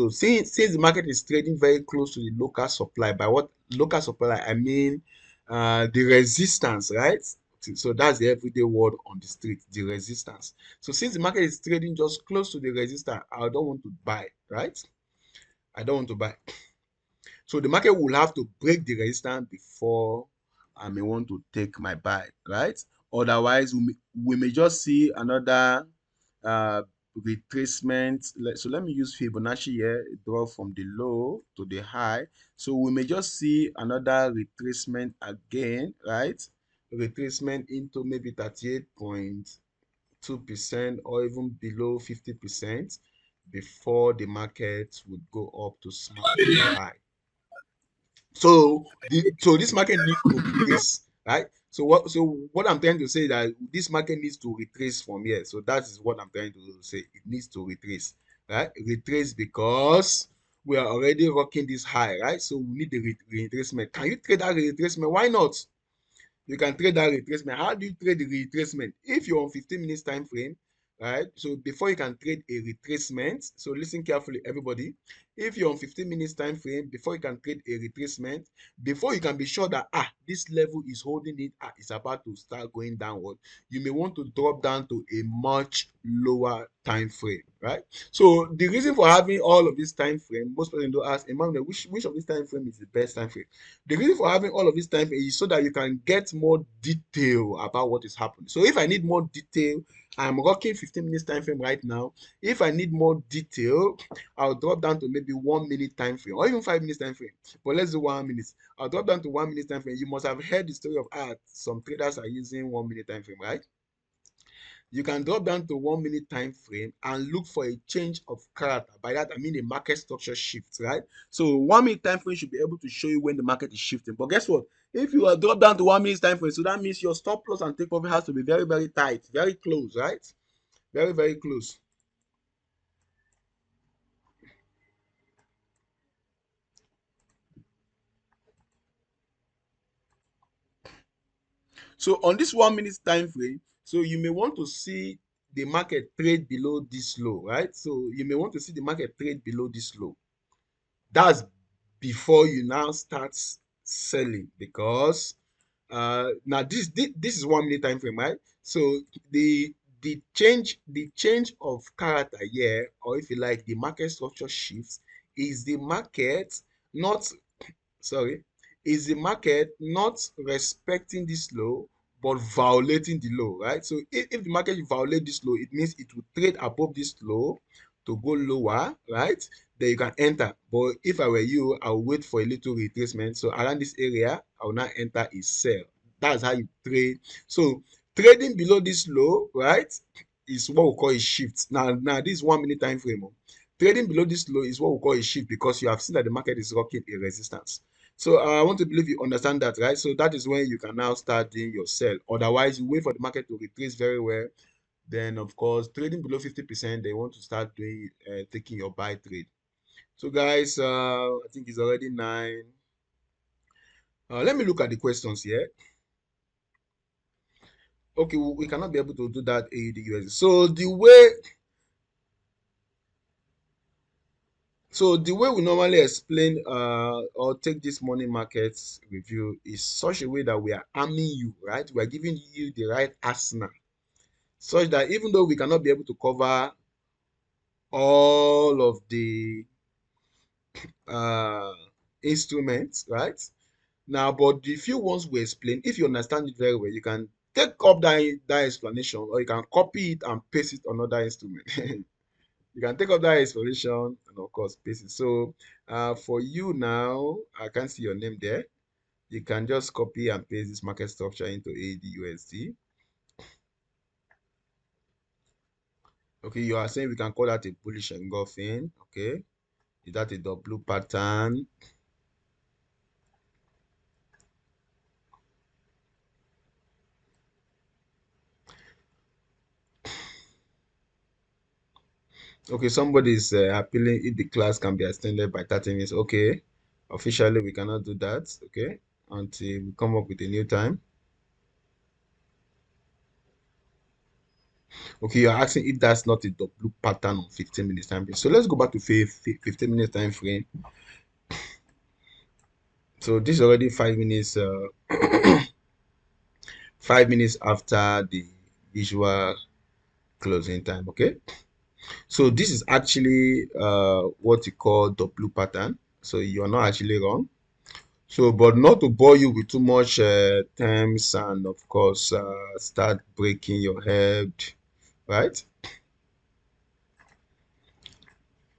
Speaker 1: since the market is trading very close to the local supply, by what local supply I mean the resistance, right? So that's the everyday word on the street, the resistance. So since the market is trading just close to the resistance, I don't want to buy, right? I don't want to buy. So the market will have to break the resistance before I may want to take my buy, right? Otherwise, we may just see another uh, retracement. So let me use Fibonacci here, draw from the low to the high. So we may just see another retracement again, right? Retracement into maybe 38.2% or even below 50% before the market would go up to smash the high. So this market needs to retrace, right? So what I'm trying to say is that this market needs to retrace from here. So that is what I'm trying to say. It needs to retrace, right? Retrace because we are already rocking this high, right? So we need the retracement. Can you trade that retracement? Why not? You can trade that retracement. How do you trade the retracement? If you're on 15 minutes time frame, right? So before you can trade a retracement, so listen carefully, everybody. If you're on 15 minutes time frame, before you can trade a retracement, before you can be sure that this level is holding it, it's about to start going downward, you may want to drop down to a much lower time frame, right? So the reason for having all of this time frame, most people do ask, Emmanuel, which of this time frame is the best time frame? The reason for having all of this time is so that you can get more detail about what is happening. So if I need more detail, I'm rocking 15 minutes time frame right now. If I need more detail, I'll drop down to maybe 1 minute time frame or even 5 minutes time frame. But let's do 1 minute. I'll drop down to 1 minute time frame. You must have heard the story of some traders are using 1 minute time frame, right? You can drop down to 1 minute time frame and look for a change of character. By that I mean a market structure shift, right? So 1 minute time frame should be able to show you when the market is shifting. But guess what? If you are drop down to 1 minute time frame, so that means your stop loss and take profit has to be very, very tight, very close, right? Very, very close. So on this 1 minute time frame, so you may want to see the market trade below this low, right? So you may want to see the market trade below this low. That's before you now start selling, because now this is 1 minute time frame, right? So the change of character here, or if you like, the market structure shifts, is the market not sorry is the market not respecting this low but violating the low, right? So if the market violate this low, it means it will trade above this low to go lower, right, then you can enter. But if I were you, I'll wait for a little retracement. So around this area, I will now enter a sell. That's how you trade. So trading below this low, right, is what we call a shift. Now this is 1 minute time frame. Trading below this low is what we call a shift because you have seen that the market is rocking a resistance. So I want to believe you understand that, right? So that is when you can now start doing your sell. Otherwise, you wait for the market to retrace very well. Then, of course, trading below 50%, they want to start doing taking your buy trade. So, guys, I think it's already 9. Let me look at the questions here. Okay, we cannot be able to do that AUD USD. So the way we normally explain or take this money markets review is such a way that we are arming you, right? We are giving you the right arsenal, such that even though we cannot be able to cover all of the uh, instruments, right? Now, but the few ones we explain, if you understand it very well, you can take up that explanation, or you can copy it and paste it on another instrument. You can take up that explanation and of course paste it. So for you now, I can't see your name there. You can just copy and paste this market structure into AUD/USD. Okay, you are saying we can call that a bullish engulfing. Okay, is that a double pattern? Okay, somebody is appealing if the class can be extended by 30 minutes. Okay, officially we cannot do that. Okay, until we come up with a new time. Okay, you're asking if that's not a double pattern on 15 minutes time frame. So let's go back to 15 minutes time frame. So this is already 5 minutes, 5 minutes after the visual closing time. Okay, so this is actually what you call double pattern. So you are not actually wrong. So, but not to bore you with too much terms and of course start breaking your head, right?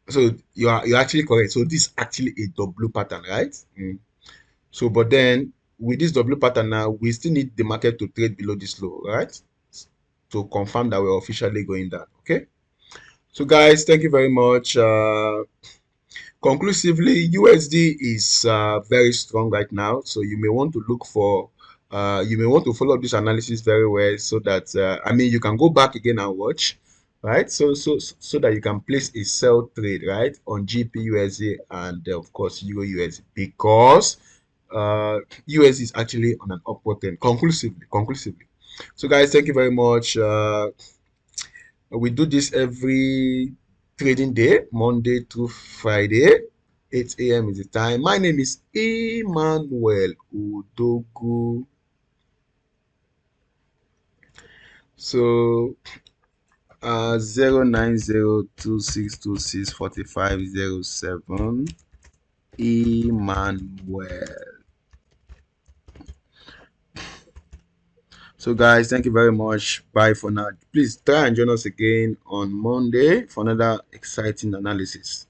Speaker 1: So you're actually correct. So this is actually a double pattern, right? So, but then with this double pattern now, we still need the market to trade below this low, right? To confirm that we're officially going down. Okay. So, guys, thank you very much. Conclusively, USD is very strong right now, so you may want to look for, you may want to follow this analysis very well, so that I mean you can go back again and watch, right? So that you can place a sell trade, right, on GP USD and of course Euro USD, because USD is actually on an upward trend. Conclusively. So guys, thank you very much. We do this every trading day, Monday through Friday. 8 a.m. is the time. My name is Emmanuel Udogu. So 09026264507. Emmanuel. So guys, thank you very much. Bye for now. Please try and join us again on Monday for another exciting analysis.